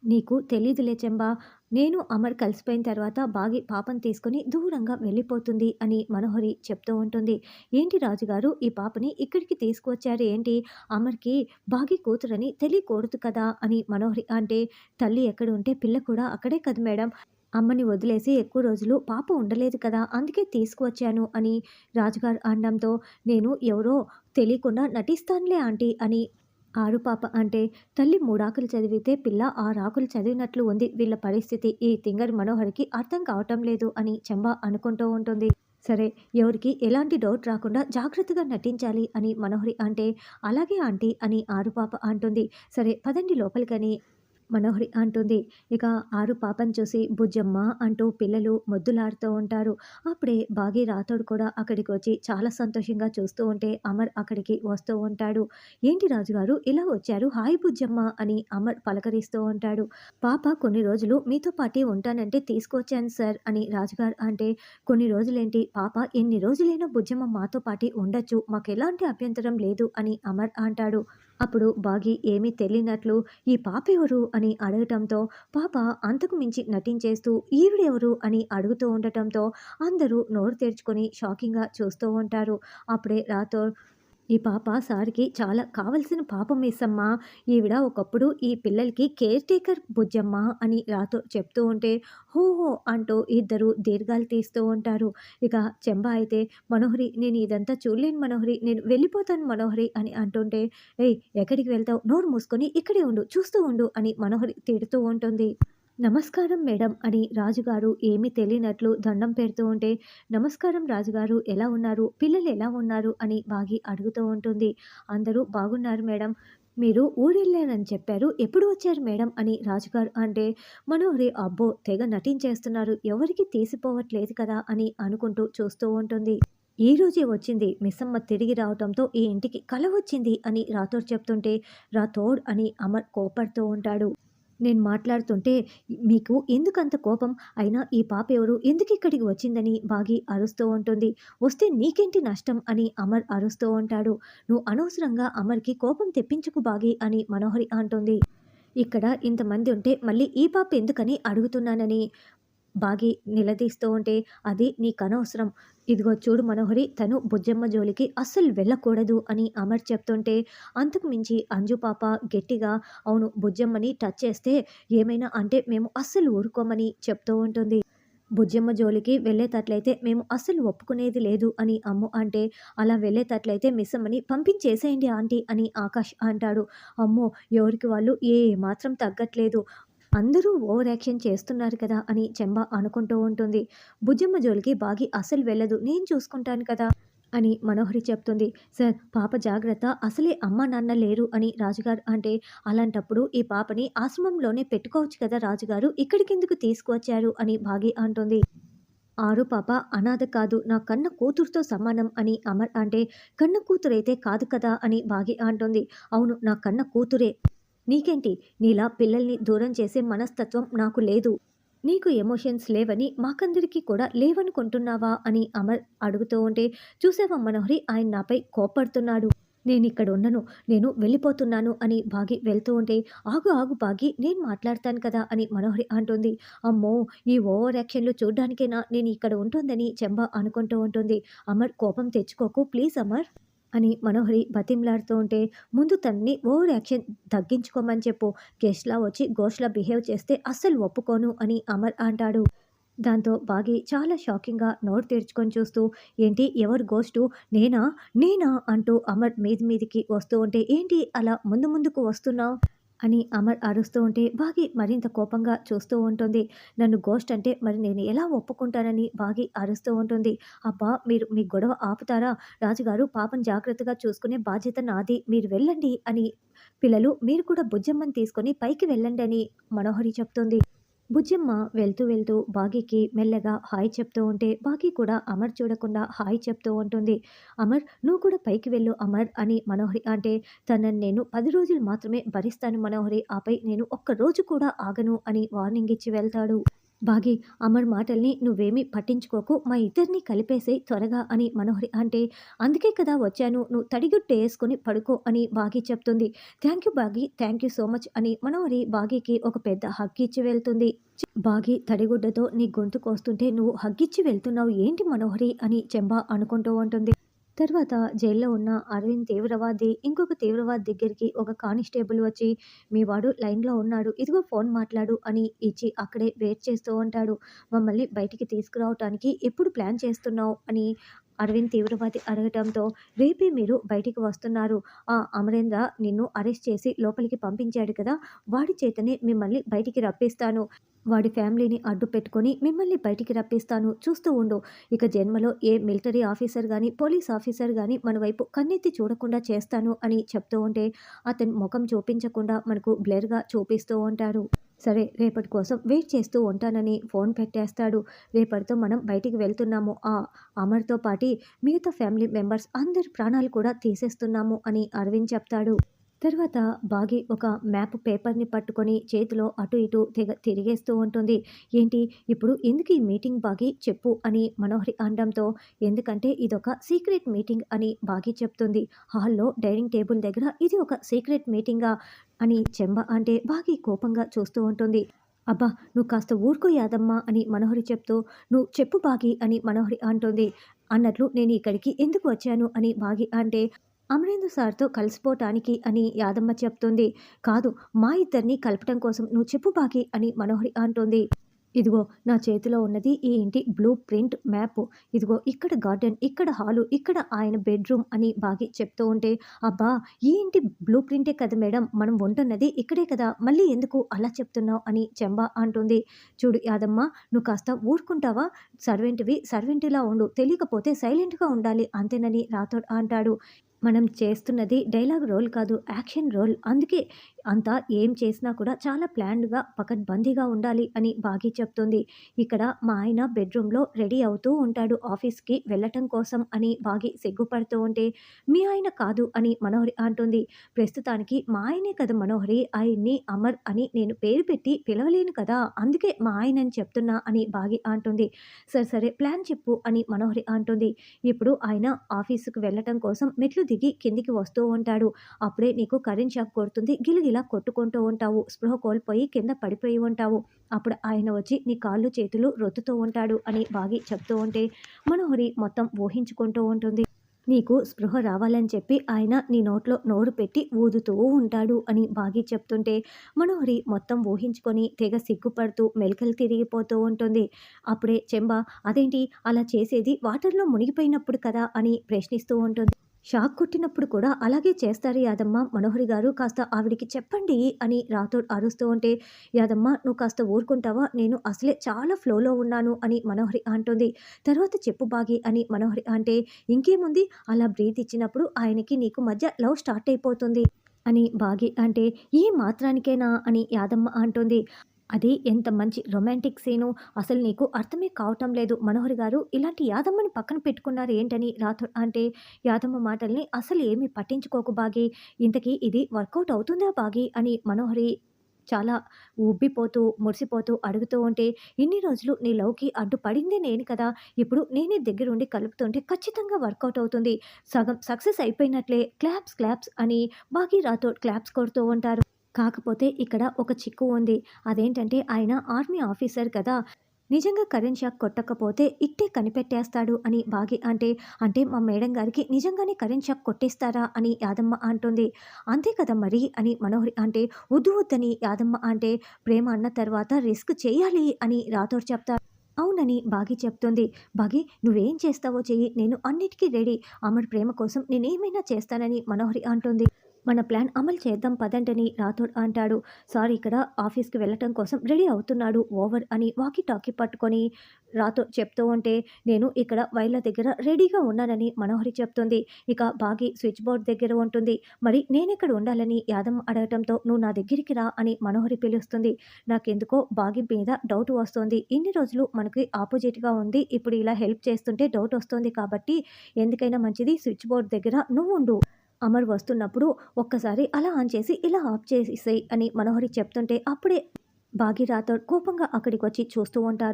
నీకు తెలీదులే చెంబా. నేను, అమర్ కలిసిపోయిన తర్వాత బాగి పాపని తీసుకొని దూరంగా వెళ్ళిపోతుంది అని మనోహరి చెప్తూ ఉంటుంది. ఏంటి రాజుగారు ఈ పాపని ఇక్కడికి తీసుకువచ్చారు ఏంటి? అమర్‌కి బాగి కూతురని తెలియకూడదు కదా! అని మనోహరి అంటే, తల్లి ఎక్కడ ఉంటే పిల్ల కూడా అక్కడే కదా మేడం. అమ్మని వదిలేసి ఎక్కువ రోజులు పాప ఉండలేదు కదా! అందుకే తీసుకువచ్చాను అని రాజుగారు అనడంతో, నేను ఎవరో తెలియకుండా నటిస్తానులే ఆంటీ అని ఆరు పాప అంటే, తల్లి మూడాకులు చదివితే పిల్ల ఆరాకులు చదివినట్లు ఉంది వీళ్ళ పరిస్థితి. ఈ తింగరి మనోహరికి అర్థం కావటం లేదు అని చంబ అనుకుంటూ ఉంటుంది. సరే, ఎవరికీ ఎలాంటి డౌట్ రాకుండా జాగ్రత్తగా నటించాలి అని మనోహరి అంటే, అలాగే ఆంటీ అని ఆరు పాప అంటుంది. సరే పదండి లోపలికని మనోహరి అంటుంది. ఇక ఆరు పాపని చూసి బుజ్జమ్మ అంటూ పిల్లలు మొద్దులాడుతూ ఉంటారు. అప్పుడే బాగి రాథోడ్ కూడా అక్కడికి వచ్చి చాలా సంతోషంగా చూస్తూ ఉంటే అమర్ అక్కడికి వస్తూ ఉంటాడు. ఏంటి రాజుగారు ఇలా వచ్చారు? హాయ్ బుజ్జమ్మ అని అమర్ పలకరిస్తూ ఉంటాడు. పాప కొన్ని రోజులు మీతో పాటే ఉంటానంటే తీసుకొచ్చాను సార్ అని రాజుగారు అంటే, కొన్ని రోజులేంటి పాప ఎన్ని రోజులైనా బుజ్జమ్మ మాతో పాటే ఉండొచ్చు. మాకెలాంటి అభ్యంతరం లేదు అని అమర్ అంటాడు. అప్పుడు బాగి ఏమీ తెలియనట్లు ఈ పాప ఎవరు అని అడగటంతో, పాప అంతకు మించి నటించేస్తూ ఈవిడెవరు అని అడుగుతూ ఉండటంతో అందరూ నోరు తెరుచుకొని షాకింగ్‌గా చూస్తూ ఉంటారు. అప్పుడే రాథోడ్, ఈ పాప సార్‌కి చాలా కావాల్సిన పాప మిస్సమ్మ. ఈవిడ ఒకప్పుడు ఈ పిల్లలకి కేర్ టేకర్ బుజ్జమ్మ అని రాథోడ్ చెప్తూ ఉంటే, హోహో అంటూ ఇద్దరు దీర్ఘాలు తీస్తూ ఉంటారు. ఇక చెంబ అయితే, మనోహరి నేను ఇదంతా చూడలేను మనోహరి, నేను వెళ్ళిపోతాను మనోహరి అని అంటుంటే, ఏయ్ ఎక్కడికి వెళ్తావు? నోరు మూసుకొని ఇక్కడే ఉండు, చూస్తూ ఉండు అని మనోహరి తిడుతూ ఉంటుంది. నమస్కారం మేడం అని రాజుగారు ఏమీ తెలియనట్లు దండం పెడుతూ ఉంటే, నమస్కారం రాజుగారు ఎలా ఉన్నారు? పిల్లలు ఎలా ఉన్నారు? అని బాగి అడుగుతూ ఉంటుంది. అందరూ బాగున్నారు మేడం. మీరు ఊరెళ్ళారని చెప్పారు. ఎప్పుడు వచ్చారు మేడం? అని రాజుగారు అంటే, మనోహరి అబ్బో తెగ నటించేస్తున్నారు. ఎవరికీ తీసిపోవట్లేదు కదా అని అనుకుంటూ చూస్తూ ఉంటుంది. ఈ రోజే వచ్చింది మిస్సమ్మ తిరిగి రావటంతో ఈ ఇంటికి కల వచ్చింది అని రాథోడ్ చెప్తుంటే, రాథోడ్ అని అమర్ కోపడుతూ ఉంటాడు. నేను మాట్లాడుతుంటే మీకు ఎందుకంత కోపం? అయినా ఈ పాప ఎవరు? ఎందుకిక్కడికి వచ్చిందని బాగి అరుస్తూ ఉంటుంది. వస్తే నీకేంటి నష్టం అని అమర్ అరుస్తూ ఉంటాడు. నువ్వు అనవసరంగా అమర్‌కి కోపం తెప్పించకు బాగి అని మనోహరి అంటుంది. ఇక్కడ ఇంతమంది ఉంటే మళ్ళీ ఈ పాప ఎందుకని అడుగుతున్నానని బాగి నిలదీస్తూ ఉంటే, అది నీకనవసరం. ఇదిగో చూడు మనోహరి, తను బుజ్జమ్మ జోలికి అస్సలు వెళ్ళకూడదు అని అమర్ చెప్తుంటే, అంతకు మించి అంజు పాప గట్టిగా, అవును బుజ్జమ్మని టచ్ చేస్తే ఏమైనా అంటే మేము అస్సలు ఊరుకోమని చెప్తూ ఉంటుంది. బుజ్జమ్మ జోలికి వెళ్ళేటట్లయితే మేము అస్సలు ఒప్పుకునేది లేదు అని అమ్ము అంటే, అలా వెళ్ళేటట్లయితే మిస్సమ్మని పంపించేసేయండి ఆంటీ అని ఆకాష్ అంటాడు. అమ్మో ఎవరికి వాళ్ళు ఏ మాత్రం తగ్గట్లేదు, అందరూ ఓవర్ యాక్షన్ చేస్తున్నారు కదా అని చెంబ అనుకుంటూ ఉంటుంది. బుజ్జమ్మ జోలికి బాగి అసలు వెళ్ళదు, నేను చూసుకుంటాను కదా అని మనోహరి చెప్తుంది. సార్ పాప జాగ్రత్త, అసలే అమ్మ నాన్న లేరు అని రాజుగారు అంటే, అలాంటప్పుడు ఈ పాపని ఆశ్రమంలోనే పెట్టుకోవచ్చు కదా రాజుగారు, ఇక్కడికెందుకు తీసుకువచ్చారు అని బాగి అంటుంది. ఆరు పాప అనాథ కాదు, నా కన్న కూతురుతో సమానం అని అమర్ అంటే, కన్న కూతురైతే కాదు కదా అని బాగి అంటుంది. అవును నా కన్న కూతురే. నీకేంటి? నీలా పిల్లల్ని దూరం చేసే మనస్తత్వం నాకు లేదు. నీకు ఎమోషన్స్ లేవని మాకందరికీ కూడా లేవనుకుంటున్నావా అని అమర్ అడుగుతూ ఉంటే, చూసావా మనోహరి ఆయన నాపై కోప్పడుతున్నాడు. నేనిక్కడ ఉండను. నేను వెళ్ళిపోతున్నాను అని బాగి వెళ్తూ ఉంటే, ఆగు ఆగు బాగి నేను మాట్లాడతాను కదా అని మనోహరి అంటుంది. అమ్మో! ఈ ఓవర్ యాక్షన్‌లు చూడ్డానికేనా నేను ఇక్కడ ఉంటుందని చెంబ అనుకుంటూ ఉంటుంది. అమర్ కోపం తెచ్చుకోకు ప్లీజ్ అమర్ అని మనోహరి బతిమలాడుతూ ఉంటే, ముందు తనని ఓవర్ యాక్షన్ తగ్గించుకోమని చెప్పు. గెస్ట్‌లా వచ్చి ఘోష్‌లా బిహేవ్ చేస్తే అస్సలు ఒప్పుకోను అని అమర్ అంటాడు. దాంతో బాగి చాలా షాకింగ్‌గా నోరు తెరుచుకొని చూస్తూ, ఏంటి ఎవరు గోస్టు? నేనా? నేనా? అంటూ అమర్ మీది మీదికి వస్తూ ఉంటే, ఏంటి అలా ముందు ముందుకు వస్తున్నావు? అని అమర్ అరుస్తూ ఉంటే, బాగి మరింత కోపంగా చూస్తూ ఉంటుంది. నన్ను గోస్ట్ అంటే మరి నేను ఎలా ఒప్పుకుంటానని బాగి అరుస్తూ ఉంటుంది. అబ్బా మీరు మీ గొడవ ఆపుతారా? రాజుగారు పాపను జాగ్రత్తగా చూసుకునే బాధ్యత నాది. మీరు వెళ్ళండి అని, పిల్లలు మీరు కూడా బుజ్జమ్మని తీసుకొని పైకి వెళ్ళండి అని మనోహరి చెప్తుంది. బుజ్జమ్మ వెళ్తూ వెళ్తూ బాగీకి మెల్లగా హాయ్ చెప్తూ ఉంటే, బాగీ కూడా అమర్ చూడకుండా హాయ్ చెప్తూ ఉంటుంది. అమర్ నువ్వు కూడా పైకి వెళ్ళు అమర్ అని మనోహరి అంటే, తనని నేను 10 రోజులు మాత్రమే భరిస్తాను మనోహరి, ఆపై నేను ఒక్క రోజు కూడా ఆగను అని వార్నింగ్ ఇచ్చి వెళ్తాడు. బాగి అమర్ మాటల్ని నువ్వేమీ పట్టించుకోకు. మా ఇద్దరిని కలిపేసేయ్ త్వరగా అని మనోహరి అంటే, అందుకే కదా వచ్చాను. నువ్వు తడిగుడ్డ యేసుకొని పడుకో అని బాగి చెప్తుంది. Thank you Bagi. Thank you so much అని మనోహరి బాగీకి ఒక పెద్ద హగ్ ఇచ్చి వెళ్తుంది. బాగి తడిగుడ్డతో నీ గొంతు కోస్తుంటే నువ్వు హగ్గిచ్చి వెళ్తున్నావు ఏంటి మనోహరి అని చెంబ అనుకుంటూ ఉంటుంది. తర్వాత జైల్లో ఉన్న అరవింద్ తీవ్రవాది ఇంకొక తీవ్రవాది దగ్గరికి ఒక కానిస్టేబుల్ వచ్చి, మీ వాడు లైన్‌లో ఉన్నాడు. ఇదిగో ఫోన్ మాట్లాడు అని ఇచ్చి అక్కడే వెయిట్ చేస్తూ ఉంటాడు. మమ్మల్ని బయటికి తీసుకురావటానికి ఎప్పుడు ప్లాన్ చేస్తున్నావు అని అరవింద్ తీవ్రవాది అడగటంతో, రేపే మీరు బయటికి వస్తున్నారు. ఆ అమరేంద్ర నిన్ను అరెస్ట్ చేసి లోపలికి పంపించాడు కదా! వాడి చేతనే మిమ్మల్ని బయటికి రప్పిస్తాను. వాడి ఫ్యామిలీని అడ్డు పెట్టుకొని మిమ్మల్ని బయటికి రప్పిస్తాను. చూస్తూ ఉండు. ఇక జన్మలో ఏ మిలిటరీ ఆఫీసర్ గాని, పోలీస్ ఆఫీసర్ గాని మన వైపు కన్నెత్తి చూడకుండా చేస్తాను అని చెప్తూ ఉంటే, అతను ముఖం చూపించకుండా మనకు బ్లర్‌గా చూపిస్తూ ఉంటాడు. సరే రేపటి కోసం వెయిట్ చేస్తూ ఉంటానని ఫోన్ పెట్టేస్తాడు. రేపటితో మనం బయటికి వెళ్తున్నాము. ఆ అమర్‌తో పాటి మిగతా ఫ్యామిలీ మెంబర్స్ అందరి ప్రాణాలు కూడా తీసేస్తున్నాము అని అరవింద్ చెప్తాడు. తర్వాత బాగి ఒక మ్యాప్ పేపర్‌ని పట్టుకొని చేతిలో అటు ఇటు తిరిగేస్తూ ఉంటుంది. ఏంటి ఇప్పుడు ఎందుకు ఈ మీటింగ్ బాగి చెప్పు అని మనోహరి అనడంతో, ఎందుకంటే ఇదొక సీక్రెట్ మీటింగ్ అని బాగి చెప్తుంది. హాల్‌లో డైనింగ్ టేబుల్ దగ్గర ఇది ఒక సీక్రెట్ మీటింగా అని చెంబ అంటే బాగి కోపంగా చూస్తూ ఉంటుంది. అబ్బా! నువ్వు కాస్త ఊరుకో యాదమ్మ అని మనోహరి చెప్తూ, నువ్వు చెప్పు బాగి అని మనోహరి అంటుంది. అన్నట్లు నేను ఇక్కడికి ఎందుకు వచ్చాను అని బాగి అంటే, అమరేంద్ర సార్‌తో కలిసిపోటానికి అని యాదమ్మ చెప్తుంది. కాదు మా ఇద్దరిని కలపటం కోసం నువ్వు చెప్పు బాగి అని మనోహరి అంటుంది. ఇదిగో నా చేతిలో ఉన్నది ఈ ఇంటి బ్లూ ప్రింట్ మ్యాప్. ఇదిగో ఇక్కడ గార్డెన్, ఇక్కడ హాలు, ఇక్కడ ఆయన బెడ్‌రూమ్ అని బాగి చెప్తూ ఉంటే, అబ్బా! ఈ ఇంటి బ్లూ ప్రింటే కదా మేడం మనం ఉంటున్నది ఇక్కడే కదా! మళ్ళీ ఎందుకు అలా చెప్తున్నావు అని చెంబ అంటుంది. చూడు యాదమ్మ నువ్వు కాస్త ఊరుకుంటావా? సర్వెంట్‌వి సర్వెంట్‌లా ఉండు. తెలియకపోతే సైలెంట్‌గా ఉండాలి అంతేనని రాథోడ్ అంటాడు. మనం చేస్తున్నది డైలాగ్ రోల్ కాదు, యాక్షన్ రోల్. అందుకే అంతా ఏం చేసినా కూడా చాలా ప్లాన్డ్‌గా, పకడ్బందీగా ఉండాలి అని బాగి చెప్తుంది. ఇక్కడ మా ఆయన బెడ్‌రూమ్‌లో రెడీ అవుతూ ఉంటాడు ఆఫీస్‌కి వెళ్ళటం కోసం అని బాగి సిగ్గుపడుతూ ఉంటే, మీ ఆయన కాదు అని మనోహరి అంటుంది. ప్రస్తుతానికి మా ఆయనే కదా మనోహరి, ఆయన్ని అమర్ అని నేను పేరు పెట్టి పిలవలేను కదా! అందుకే మా ఆయనని చెప్తున్నా అని బాగి అంటుంది. సరే, సరే ప్లాన్ చెప్పు అని మనోహరి అంటుంది. ఇప్పుడు ఆయన ఆఫీస్‌కి వెళ్ళటం కోసం మెట్లు దిగి కిందికి వస్తూ ఉంటాడు. అప్పుడే నీకు కరెంట్ షాక్ కొడుతుంది. గిలగిలా కొట్టుకుంటూ ఉంటావు. స్పృహ కోల్పోయి కింద పడిపోయి ఉంటావు. అప్పుడు ఆయన వచ్చి నీ కాళ్ళు చేతులు రుద్దుతూ ఉంటాడు అని బాగి చెప్తూ ఉంటే మనోహరి మొత్తం ఊహించుకుంటూ ఉంటుంది. నీకు స్పృహ రావాలని చెప్పి ఆయన నీ నోట్లో నోరు పెట్టి ఊదుతూ ఉంటాడు అని బాగి చెప్తుంటే మనోహరి మొత్తం ఊహించుకొని తెగ సిగ్గుపడుతూ మెలికలు తిరిగిపోతూ ఉంటుంది. అప్పుడే చెంబ అదేంటి అలా చేసేది వాటర్‌లో మునిగిపోయినప్పుడు కదా అని ప్రశ్నిస్తూ ఉంటుంది. షాక్ కొట్టినప్పుడు కూడా అలాగే చేస్తారు యాదమ్మ. మనోహరి గారు కాస్త ఆవిడకి చెప్పండి అని రాథోడ్ అరుస్తూ ఉంటే, యాదమ్మ నువ్వు కాస్త ఊరుకుంటావా? నేను అసలే చాలా ఫ్లోలో ఉన్నాను అని మనోహరి అంటుంది. తర్వాత చెప్పు బాగి అని మనోహరి అంటే, ఇంకేముంది అలా బ్రీత్ ఇచ్చినప్పుడు ఆయనకి నీకు మధ్య లవ్ స్టార్ట్ అయిపోతుంది అని బాగి అంటే, ఈ మాత్రానికేనా అని యాదమ్మ అంటుంది. అది ఎంత మంచి రొమాంటిక్ సీను. అసలు నీకు అర్థమే కావటం లేదు. మనోహరి గారు ఇలాంటి యాదమ్మని పక్కన పెట్టుకున్నారు ఏంటని రాథోడ్ అంటే, యాదమ్మ మాటల్ని అసలు ఏమీ పట్టించుకోకు బాగి. ఇంతకీ ఇది వర్కౌట్ అవుతుందా బాగి అని మనోహరి చాలా ఉబ్బిపోతూ, మురిసిపోతూ అడుగుతూ ఉంటే, ఇన్ని రోజులు నీ లవ్‌కి అడ్డుపడిందే నేను కదా! ఇప్పుడు నేనే దగ్గరుండి కలుపుతుంటే ఖచ్చితంగా వర్కౌట్ అవుతుంది. సగం సక్సెస్ అయిపోయినట్లే. క్లాప్స్, క్లాప్స్ అని బాగి రాథోడ్ క్లాప్స్ కొడుతూ ఉంటారు. కాకపోతే ఇక్కడ ఒక చిక్కు ఉంది. అదేంటంటే ఆయన ఆర్మీ ఆఫీసర్ కదా! నిజంగా కరెంట్ షాక్ కొట్టకపోతే ఇట్టే కనిపెట్టేస్తాడు అని బాగి అంటే, అంటే మా మేడం గారికి నిజంగానే కరెంట్ షాక్ కొట్టేస్తారా అని యాదమ్మ అంటుంది. అంతే కదా మరి అని మనోహరి అంటే, వద్దు వద్దని యాదమ్మ అంటే, ప్రేమ అన్న తర్వాత రిస్క్ చేయాలి అని రాథోడ్ చెప్తారు. అవునని బాగి చెప్తుంది. బాగి నువ్వేం చేస్తావో చెయ్యి. నేను అన్నిటికీ రెడీ. అమర్ ప్రేమ కోసం నేనేమైనా చేస్తానని మనోహరి అంటుంది. మన ప్లాన్ అమలు చేద్దాం పదండని రాథోడ్ అంటాడు. సార్ ఇక్కడ ఆఫీస్‌కి వెళ్ళటం కోసం రెడీ అవుతున్నాడు ఓవర్ అని వాకీ టాకీ పట్టుకొని రాథోడ్ చెప్తూ ఉంటే, నేను ఇక్కడ వైర్ల దగ్గర రెడీగా ఉన్నానని మనోహరి చెప్తుంది. ఇక బాగి స్విచ్ బోర్డ్ దగ్గర ఉంటుంది. మరి నేనెక్కడ ఉండాలని యాదమ్మ అడగటంతో, నువ్వు నా దగ్గరికి రా అని మనోహరి పిలుస్తుంది. నాకెందుకో బాగి మీద డౌట్ వస్తోంది. ఇన్ని రోజులు మనకి ఆపోజిట్‌గా ఉంది. ఇప్పుడు ఇలా హెల్ప్ చేస్తుంటే డౌట్ వస్తోంది కాబట్టి ఎందుకైనా మంచిది స్విచ్ బోర్డ్ దగ్గర నువ్వుండు. అమర్ వస్తున్నప్పుడు ఒక్కసారి అలా ఆన్ చేసి ఇలా ఆఫ్ చేసేసేయ్ అని మనోహరి చెప్తుంటే అప్పుడే భాగీ రాథోడ్ కోపంగా అక్కడికొచ్చి చూస్తూ ఉంటారు.